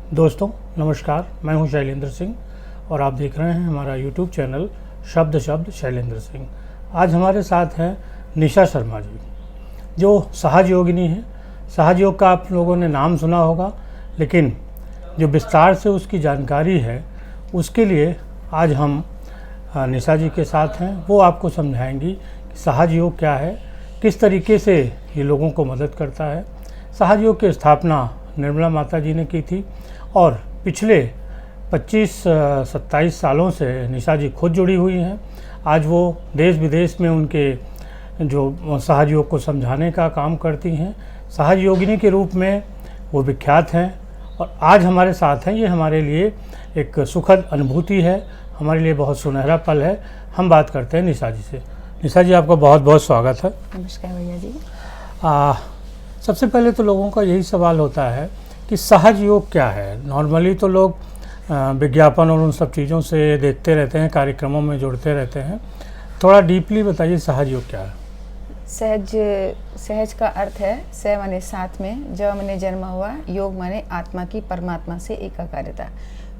दोस्तों नमस्कार, मैं हूं शैलेंद्र सिंह और आप देख रहे हैं हमारा YouTube चैनल शब्द शब्द शैलेंद्र सिंह। आज हमारे साथ हैं निशा शर्मा जी, जो सहज योगिनी हैं। सहज योग का आप लोगों ने नाम सुना होगा, लेकिन जो विस्तार से उसकी जानकारी है उसके लिए आज हम निशा जी के साथ हैं। वो आपको समझाएंगी कि सहज योग क्या है, किस तरीके से ये लोगों को मदद करता है। सहज योग की स्थापना निर्मला माता जी ने की थी और पिछले 25-27 सालों से निशा जी खुद जुड़ी हुई हैं। आज वो देश विदेश में उनके जो सहज योग को समझाने का काम करती हैं, सहज योगिनी के रूप में वो विख्यात हैं और आज हमारे साथ हैं। ये हमारे लिए एक सुखद अनुभूति है, हमारे लिए बहुत सुनहरा पल है। हम बात करते हैं निशा जी से। निशा जी, आपका बहुत बहुत स्वागत है। नमस्कार भैया जी। सबसे पहले तो लोगों का यही सवाल होता है कि सहज योग क्या है। नॉर्मली तो लोग विज्ञापन और उन सब चीज़ों से देखते रहते हैं, कार्यक्रमों में जुड़ते रहते हैं। थोड़ा डीपली बताइए सहज योग क्या है। सहज का अर्थ है सह माने साथ में, ज माने जन्म हुआ, योग माने आत्मा की परमात्मा से एकाकारिता।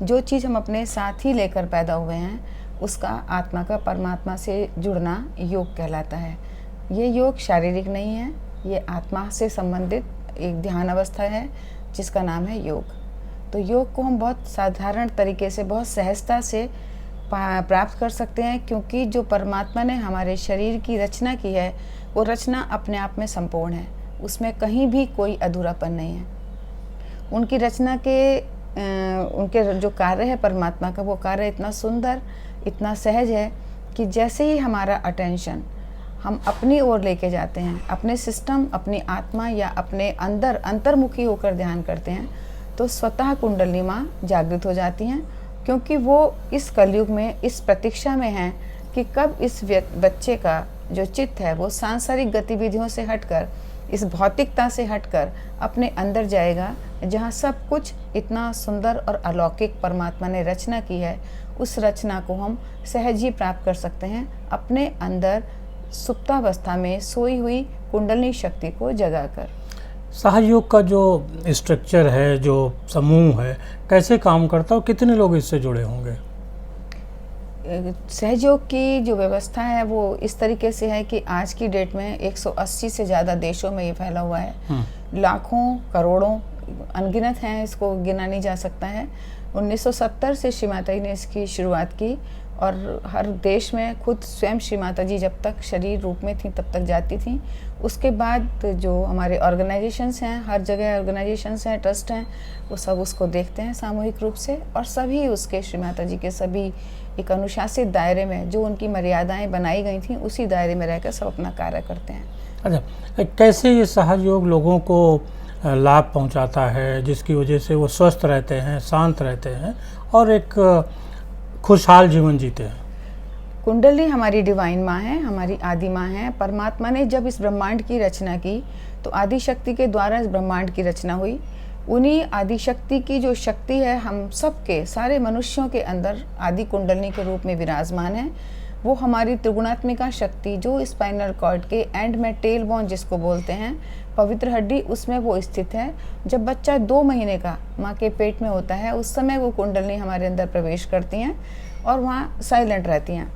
जो चीज़ हम अपने साथ ही लेकर पैदा हुए हैं उसका आत्मा का परमात्मा से जुड़ना योग कहलाता है। ये योग शारीरिक नहीं है, ये आत्मा से संबंधित एक ध्यान अवस्था है जिसका नाम है योग। तो योग को हम बहुत साधारण तरीके से, बहुत सहजता से प्राप्त कर सकते हैं, क्योंकि जो परमात्मा ने हमारे शरीर की रचना की है वो रचना अपने आप में संपूर्ण है, उसमें कहीं भी कोई अधूरापन नहीं है। उनकी रचना के उनके जो कार्य है परमात्मा का, वो कार्य इतना सुंदर, इतना सहज है कि जैसे ही हमारा अटेंशन हम अपनी ओर लेके जाते हैं, अपने सिस्टम, अपनी आत्मा या अपने अंदर अंतर्मुखी होकर ध्यान करते हैं, तो स्वतः कुंडलिनी माँ जागृत हो जाती हैं। क्योंकि वो इस कलयुग में इस प्रतीक्षा में हैं कि कब इस बच्चे का जो चित्त है वो सांसारिक गतिविधियों से हटकर, इस भौतिकता से हटकर अपने अंदर जाएगा, जहाँ सब कुछ इतना सुंदर और अलौकिक परमात्मा ने रचना की है। उस रचना को हम सहज ही प्राप्त कर सकते हैं, अपने अंदर सुप्तावस्था में सोई हुई कुंडलिनी शक्ति को जगाकर। सहज योग का जो स्ट्रक्चर है, जो समूह है, कैसे काम करता है और कितने लोग इससे जुड़े होंगे? सहयोग की जो व्यवस्था है वो इस तरीके से है कि आज की डेट में 180 से ज़्यादा देशों में ये फैला हुआ है। लाखों करोड़ों अनगिनत हैं, इसको गिना नहीं जा सकता है। 1970 से श्री माता जी ने इसकी शुरुआत की और हर देश में खुद स्वयं श्री माता जी जब तक शरीर रूप में थी तब तक जाती थी। उसके बाद जो हमारे ऑर्गेनाइजेशंस हैं, हर जगह ऑर्गेनाइजेशंस हैं, ट्रस्ट हैं, वो सब उसको देखते हैं सामूहिक रूप से और सभी उसके श्री माता जी के सभी एक अनुशासित दायरे में, जो उनकी मर्यादाएं बनाई गई थी उसी दायरे में रहकर सब अपना कार्य करते हैं। अच्छा, कैसे ये सहज योग लोगों को लाभ पहुंचाता है, जिसकी वजह से वो स्वस्थ रहते हैं, शांत रहते हैं और एक खुशहाल जीवन जीते हैं? कुंडली हमारी डिवाइन माँ है, हमारी आदि माँ है। परमात्मा ने जब इस ब्रह्मांड की रचना की तो आदि शक्ति के द्वारा इस ब्रह्मांड की रचना हुई। उन्हीं आदि शक्ति की जो शक्ति है हम सबके, सारे मनुष्यों के अंदर आदि कुंडलिनी के रूप में विराजमान है। वो हमारी त्रिगुणात्मिका शक्ति जो स्पाइनल कॉर्ड के एंड में टेल बोन जिसको बोलते हैं, पवित्र हड्डी, उसमें वो स्थित है। जब बच्चा 2 महीने का माँ के पेट में होता है उस समय वो कुंडलिनी हमारे अंदर प्रवेश करती हैं और वहाँ साइलेंट रहती हैं।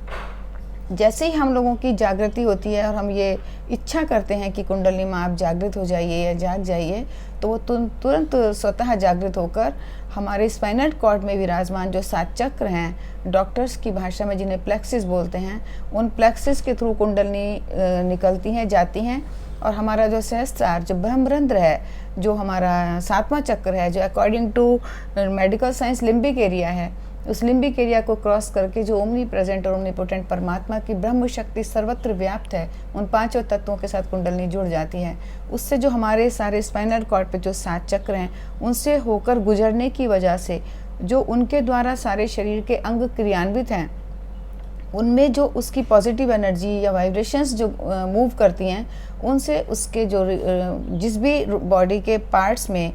जैसे ही हम लोगों की जागृति होती है और हम ये इच्छा करते हैं कि कुंडलिनी माँ आप जागृत हो जाइए या जाग जाइए, तो वो तुरंत स्वतः जागृत होकर हमारे स्पाइनल कॉर्ड में विराजमान जो 7 चक्र हैं, डॉक्टर्स की भाषा में जिन्हें प्लेक्सिस बोलते हैं, उन प्लेक्सिस के थ्रू कुंडलिनी निकलती हैं, जाती हैं और हमारा जो सहस्त्रार, जो ब्रह्मरंध्र है, जो हमारा 7वां चक्र है, जो according to medical science limbic area है, उस लिम्बिक एरिया को क्रॉस करके जो ओमनी प्रेजेंट और ओमनीपोटेंट परमात्मा की ब्रह्म शक्ति सर्वत्र व्याप्त है, उन 5 तत्वों के साथ कुंडलिनी जुड़ जाती है। उससे जो हमारे सारे स्पाइनल कॉर्ड पे जो 7 चक्र हैं उनसे होकर गुजरने की वजह से जो उनके द्वारा सारे शरीर के अंग क्रियान्वित हैं, उनमें जो उसकी पॉजिटिव एनर्जी या वाइब्रेशंस जो मूव करती हैं, उनसे उसके जो जिस भी बॉडी के पार्ट्स में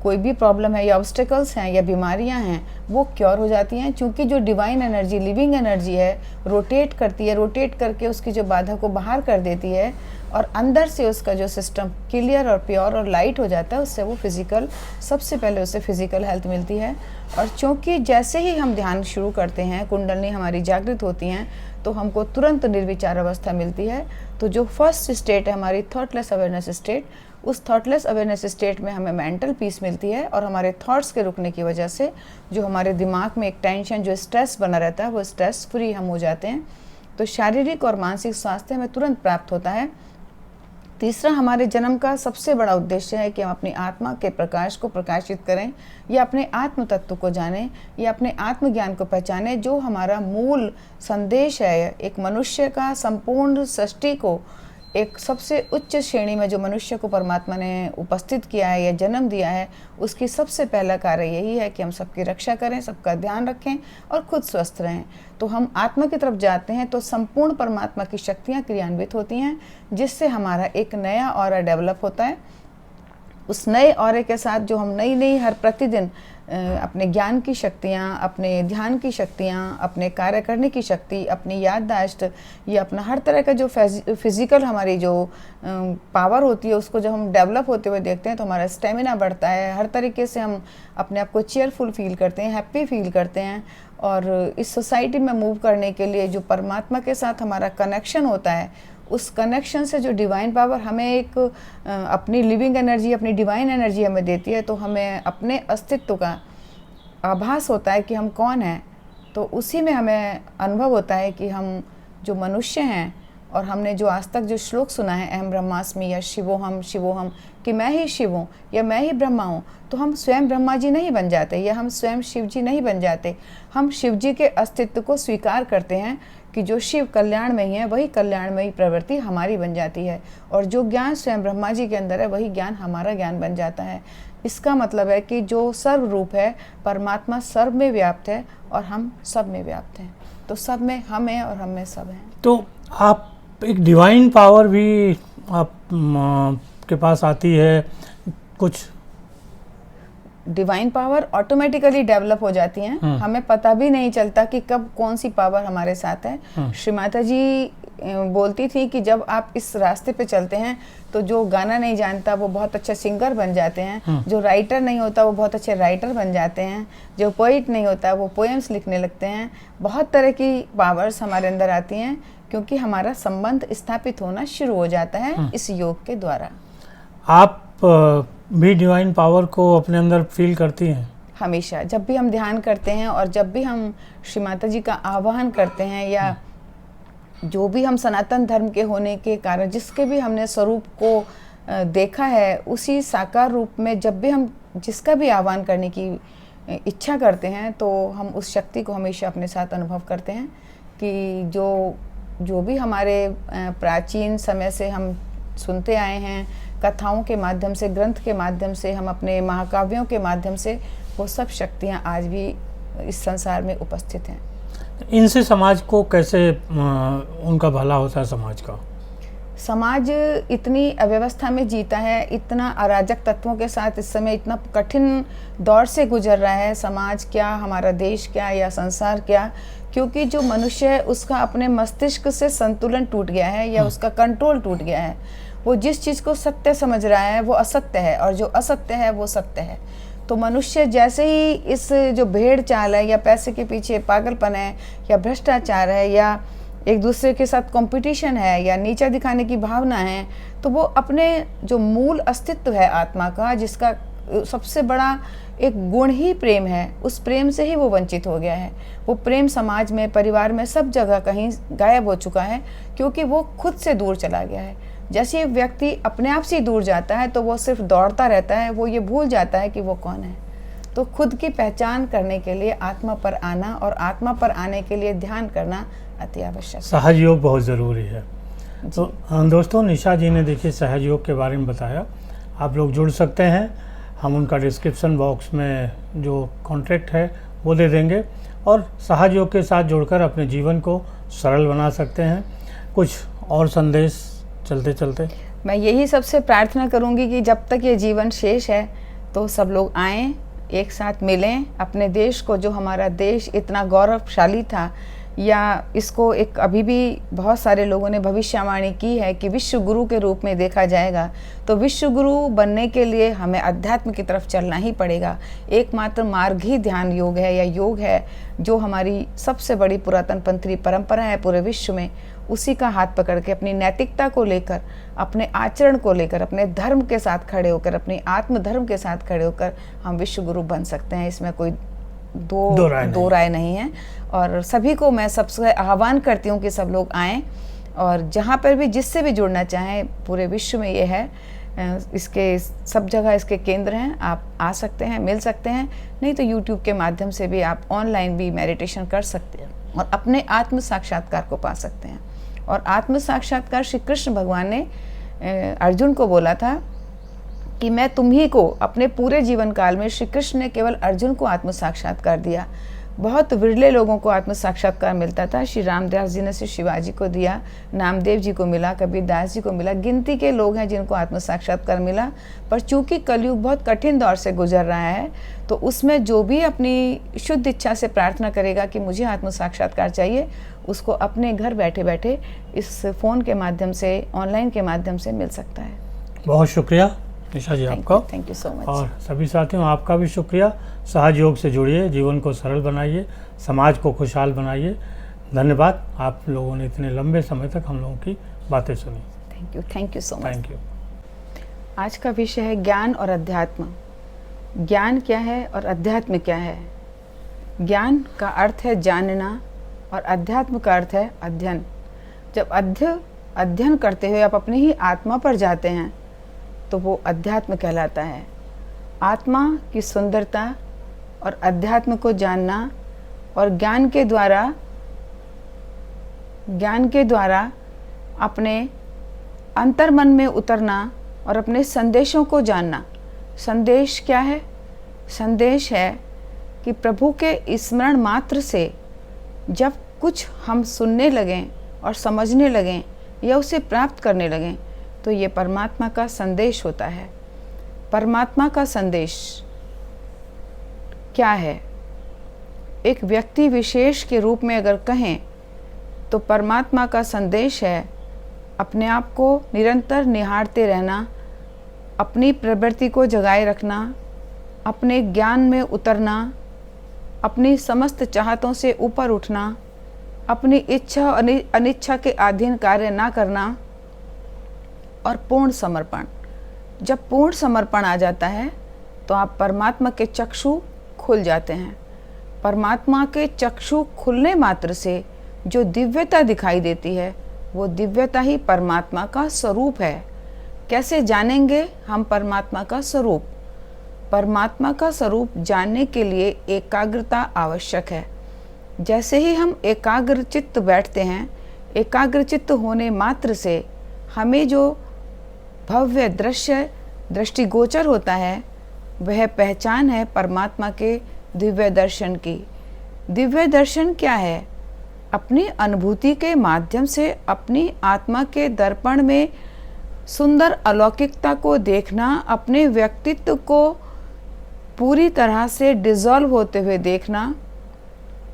कोई भी प्रॉब्लम है या ऑब्स्टिकल्स हैं या बीमारियां हैं, वो क्योर हो जाती हैं। क्योंकि जो डिवाइन एनर्जी, लिविंग एनर्जी है, रोटेट करती है, रोटेट करके उसकी जो बाधा को बाहर कर देती है और अंदर से उसका जो सिस्टम क्लियर और प्योर और लाइट हो जाता है, उससे वो फिज़िकल, सबसे पहले उससे फिज़िकल हेल्थ मिलती है। और चूँकि जैसे ही हम ध्यान शुरू करते हैं, कुंडलनी हमारी जागृत होती हैं, तो हमको तुरंत निर्विचार अवस्था मिलती है। तो जो फर्स्ट स्टेट है हमारी थॉटलेस अवेयरनेस स्टेट, उस थॉटलेस अवेयरनेस स्टेट में हमें मेंटल पीस मिलती है और हमारे थॉट्स के रुकने की वजह से जो हमारे दिमाग में एक टेंशन, जो स्ट्रेस बना रहता है, वो स्ट्रेस फ्री हम हो जाते हैं। तो शारीरिक और मानसिक स्वास्थ्य हमें तुरंत प्राप्त होता है। तीसरा, हमारे जन्म का सबसे बड़ा उद्देश्य है कि हम अपनी आत्मा के प्रकाश को प्रकाशित करें, या अपने आत्म तत्व को जानें, या अपने आत्मज्ञान को पहचानें, जो हमारा मूल संदेश है। एक मनुष्य का संपूर्ण सृष्टि को एक सबसे उच्च श्रेणी में जो मनुष्य को परमात्मा ने उपस्थित किया है या जन्म दिया है, उसकी सबसे पहला कार्य यही है कि हम सबकी रक्षा करें, सबका ध्यान रखें और खुद स्वस्थ रहें। तो हम आत्मा की तरफ जाते हैं तो संपूर्ण परमात्मा की शक्तियाँ क्रियान्वित होती हैं, जिससे हमारा एक नया ऑरा डेवलप होता है। उस नए ऑरे के साथ जो हम नई नई हर प्रतिदिन अपने ज्ञान की शक्तियाँ, अपने ध्यान की शक्तियाँ, अपने कार्य करने की शक्ति, अपनी याददाश्त, या अपना हर तरह का जो फिज़िकल हमारी जो पावर होती है, उसको जब हम डेवलप होते हुए देखते हैं तो हमारा स्टेमिना बढ़ता है। हर तरीके से हम अपने आप को चेयरफुल फील करते हैं, हैप्पी फील करते हैं। और इस सोसाइटी में मूव करने के लिए जो परमात्मा के साथ हमारा कनेक्शन होता है, उस कनेक्शन से जो डिवाइन पावर हमें एक अपनी लिविंग एनर्जी, अपनी डिवाइन एनर्जी हमें देती है, तो हमें अपने अस्तित्व का आभास होता है कि हम कौन हैं। तो उसी में हमें अनुभव होता है कि हम जो मनुष्य हैं, और हमने जो आज तक जो श्लोक सुना है, अहम ब्रह्मास्मि या शिवोहम शिवोहम, कि मैं ही शिव हूँ या मैं ही ब्रह्मा हूँ, तो हम स्वयं ब्रह्मा जी नहीं बन जाते या हम स्वयं शिव जी नहीं बन जाते। हम शिव जी के अस्तित्व को स्वीकार करते हैं कि जो शिव कल्याण में ही है, वही कल्याणमयी प्रवृत्ति हमारी बन जाती है, और जो ज्ञान स्वयं ब्रह्मा जी के अंदर है, वही ज्ञान हमारा ज्ञान बन जाता है। इसका मतलब है कि जो सर्व रूप है, परमात्मा सर्व में व्याप्त है और हम सब में व्याप्त हैं। तो सब में हम हैं और हम में सब हैं। तो आप एक डिवाइन पावर भी आप के पास आती है, कुछ डिवाइन पावर ऑटोमेटिकली डेवलप हो जाती हैं, हमें पता भी नहीं चलता कि कब कौन सी पावर हमारे साथ है। श्री माता जी बोलती थी कि जब आप इस रास्ते पे चलते हैं तो जो गाना नहीं जानता वो बहुत अच्छा सिंगर बन जाते हैं, जो राइटर नहीं होता वो बहुत अच्छे राइटर बन जाते हैं, जो पोइट नहीं होता वो पोएम्स लिखने लगते हैं। बहुत तरह की पावर्स हमारे अंदर आती हैं, क्योंकि हमारा संबंध स्थापित होना शुरू हो जाता है इस योग के द्वारा। आप भी डिवाइन पावर को अपने अंदर फील करती हैं? हमेशा, जब भी हम ध्यान करते हैं और जब भी हम श्री माता जी का आवाहन करते हैं, या जो भी हम सनातन धर्म के होने के कारण जिसके भी हमने स्वरूप को देखा है, उसी साकार रूप में जब भी हम जिसका भी आह्वान करने की इच्छा करते हैं, तो हम उस शक्ति को हमेशा अपने साथ अनुभव करते हैं कि जो भी हमारे प्राचीन समय से हम सुनते आए हैं, कथाओं के माध्यम से, ग्रंथ के माध्यम से, हम अपने महाकाव्यों के माध्यम से, वो सब शक्तियाँ आज भी इस संसार में उपस्थित हैं। इनसे समाज को कैसे उनका भला होता है? समाज का, समाज इतनी अव्यवस्था में जीता है, इतना अराजक तत्वों के साथ इस समय इतना कठिन दौर से गुजर रहा है। समाज क्या, हमारा देश क्या, या संसार क्या, क्योंकि जो मनुष्य है उसका अपने मस्तिष्क से संतुलन टूट गया है, या उसका कंट्रोल टूट गया है। वो जिस चीज़ को सत्य समझ रहा है वो असत्य है, और जो असत्य है वो सत्य है। तो मनुष्य जैसे ही इस जो भेड़ चाल है, या पैसे के पीछे पागलपन है, या भ्रष्टाचार है, या एक दूसरे के साथ कंपटीशन है, या नीचा दिखाने की भावना है, तो वो अपने जो मूल अस्तित्व है आत्मा का, जिसका सबसे बड़ा एक गुण ही प्रेम है, उस प्रेम से ही वो वंचित हो गया है। वो प्रेम समाज में, परिवार में, सब जगह कहीं गायब हो चुका है, क्योंकि वो खुद से दूर चला गया है। जैसे एक व्यक्ति अपने आप से दूर जाता है तो वो सिर्फ दौड़ता रहता है, वो ये भूल जाता है कि वो कौन है। तो खुद की पहचान करने के लिए आत्मा पर आना, और आत्मा पर आने के लिए ध्यान करना अति आवश्यक है। सहज योग बहुत ज़रूरी है। तो दोस्तों, निशा जी ने देखिए सहज योग के बारे में बताया। आप लोग जुड़ सकते हैं, हम उनका डिस्क्रिप्शन बॉक्स में जो कॉन्टैक्ट है वो दे देंगे, और सहज योग के साथ जुड़कर अपने जीवन को सरल बना सकते हैं। कुछ और संदेश चलते चलते? मैं यही सबसे प्रार्थना करूंगी कि जब तक ये जीवन शेष है तो सब लोग आएँ, एक साथ मिलें, अपने देश को, जो हमारा देश इतना गौरवशाली था, या इसको एक अभी भी बहुत सारे लोगों ने भविष्यवाणी की है कि विश्व गुरु के रूप में देखा जाएगा। तो विश्व गुरु बनने के लिए हमें अध्यात्म की तरफ चलना ही पड़ेगा। एकमात्र मार्ग ही ध्यान योग है या योग है, जो हमारी सबसे बड़ी पुरातन पंथी परंपरा है पूरे विश्व में। उसी का हाथ पकड़ के अपनी नैतिकता को लेकर, अपने आचरण को लेकर, अपने धर्म के साथ खड़े होकर, अपने आत्म धर्म के साथ खड़े होकर हम विश्व गुरु बन सकते हैं। इसमें कोई दो राय नहीं है। और सभी को मैं सबसे आह्वान करती हूँ कि सब लोग आएँ, और जहाँ पर भी जिससे भी जुड़ना चाहें, पूरे विश्व में ये है, इसके सब जगह इसके केंद्र हैं। आप आ सकते हैं, मिल सकते हैं, नहीं तो YouTube के माध्यम से भी आप ऑनलाइन भी मेडिटेशन कर सकते हैं और अपने आत्म साक्षात्कार को पा सकते हैं। और आत्म साक्षात्कार श्री कृष्ण भगवान ने अर्जुन को बोला था कि मैं तुम्ही को, अपने पूरे जीवन काल में श्री कृष्ण ने केवल अर्जुन को आत्म साक्षात्कार दिया। बहुत विरले लोगों को आत्म साक्षात्कार मिलता था। श्री रामदास जी ने श्री शिवाजी को दिया, नामदेव जी को मिला, कबीरदास जी को मिला। गिनती के लोग हैं जिनको आत्म साक्षात्कार मिला। पर चूंकि कलयुग बहुत कठिन दौर से गुजर रहा है, तो उसमें जो भी अपनी शुद्ध इच्छा से प्रार्थना करेगा कि मुझे आत्म साक्षात्कार चाहिए, उसको अपने घर बैठे बैठे इस फ़ोन के माध्यम से, ऑनलाइन के माध्यम से मिल सकता है। बहुत शुक्रिया निशा जी आपका। Thank you so much. और सभी साथियों, आपका भी शुक्रिया। सहज योग से जुड़िए, जीवन को सरल बनाइए, समाज को खुशहाल बनाइए। धन्यवाद, आप लोगों ने इतने लंबे समय तक हम लोगों की बातें सुनी। Thank you so much. Thank you. आज का विषय है ज्ञान और अध्यात्म। ज्ञान क्या है और अध्यात्म क्या है? ज्ञान का अर्थ है जानना और अध्यात्म का अर्थ है अध्ययन। जब अध्ययन करते हुए आप अपनी ही आत्मा पर जाते हैं तो वो अध्यात्म कहलाता है। आत्मा की सुंदरता और अध्यात्म को जानना और ज्ञान के द्वारा अपने अंतर्मन में उतरना और अपने संदेशों को जानना। संदेश क्या है? संदेश है कि प्रभु के स्मरण मात्र से जब कुछ हम सुनने लगें और समझने लगें या उसे प्राप्त करने लगें, तो ये परमात्मा का संदेश होता है। परमात्मा का संदेश क्या है? एक व्यक्ति विशेष के रूप में अगर कहें तो परमात्मा का संदेश है अपने आप को निरंतर निहारते रहना, अपनी प्रवृत्ति को जगाए रखना, अपने ज्ञान में उतरना, अपनी समस्त चाहतों से ऊपर उठना, अपनी इच्छा और अनिच्छा के अधीन कार्य ना करना, और पूर्ण समर्पण। जब पूर्ण समर्पण आ जाता है तो आप परमात्मा के चक्षु खुल जाते हैं। परमात्मा के चक्षु खुलने मात्र से जो दिव्यता दिखाई देती है, वो दिव्यता ही परमात्मा का स्वरूप है। कैसे जानेंगे हम परमात्मा का स्वरूप? परमात्मा का स्वरूप जानने के लिए एकाग्रता आवश्यक है। जैसे ही हम एकाग्र चित्त बैठते हैं, एकाग्र चित्त होने मात्र से हमें जो भव्य दृष्टिगोचर होता है, वह पहचान है परमात्मा के दिव्य दर्शन की। दिव्य दर्शन क्या है? अपनी अनुभूति के माध्यम से अपनी आत्मा के दर्पण में सुंदर अलौकिकता को देखना, अपने व्यक्तित्व को पूरी तरह से डिसॉल्व होते हुए देखना,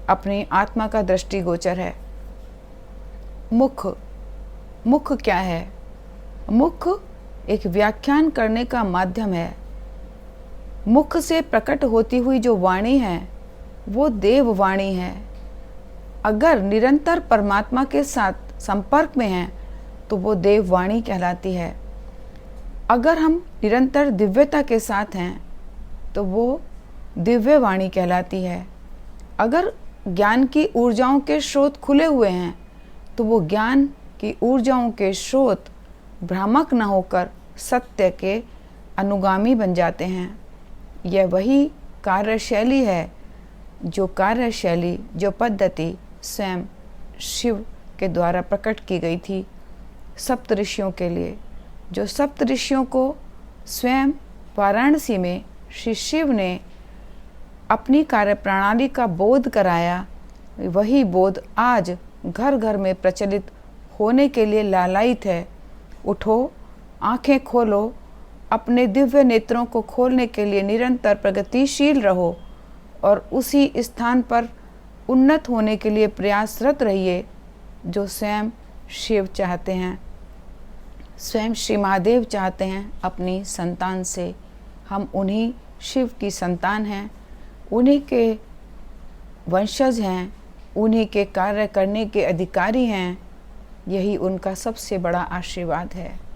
अपनी आत्मा का दृष्टिगोचर है। मुख क्या है? मुख एक व्याख्यान करने का माध्यम है। मुख से प्रकट होती हुई जो वाणी है, वो देव वाणी है। अगर निरंतर परमात्मा के साथ संपर्क में हैं तो वो देव वाणी कहलाती है। अगर हम निरंतर दिव्यता के साथ हैं तो वो दिव्य वाणी कहलाती है। अगर ज्ञान की ऊर्जाओं के स्रोत खुले हुए हैं तो वो ज्ञान की ऊर्जाओं के स्रोत भ्रामक न होकर सत्य के अनुगामी बन जाते हैं। यह वही कार्यशैली है, जो पद्धति स्वयं शिव के द्वारा प्रकट की गई थी सप्त ऋषियों के लिए। जो सप्त ऋषियों को स्वयं वाराणसी में श्री शिव ने अपनी कार्यप्रणाली का बोध कराया, वही बोध आज घर घर में प्रचलित होने के लिए लालायित है। उठो, आंखें खोलो, अपने दिव्य नेत्रों को खोलने के लिए निरंतर प्रगतिशील रहो और उसी स्थान पर उन्नत होने के लिए प्रयासरत रहिए, जो स्वयं शिव चाहते हैं, स्वयं श्री महादेव चाहते हैं अपनी संतान से। हम उन्हीं शिव की संतान हैं, उन्हीं के वंशज हैं, उन्हीं के कार्य करने के अधिकारी हैं। यही उनका सबसे बड़ा आशीर्वाद है।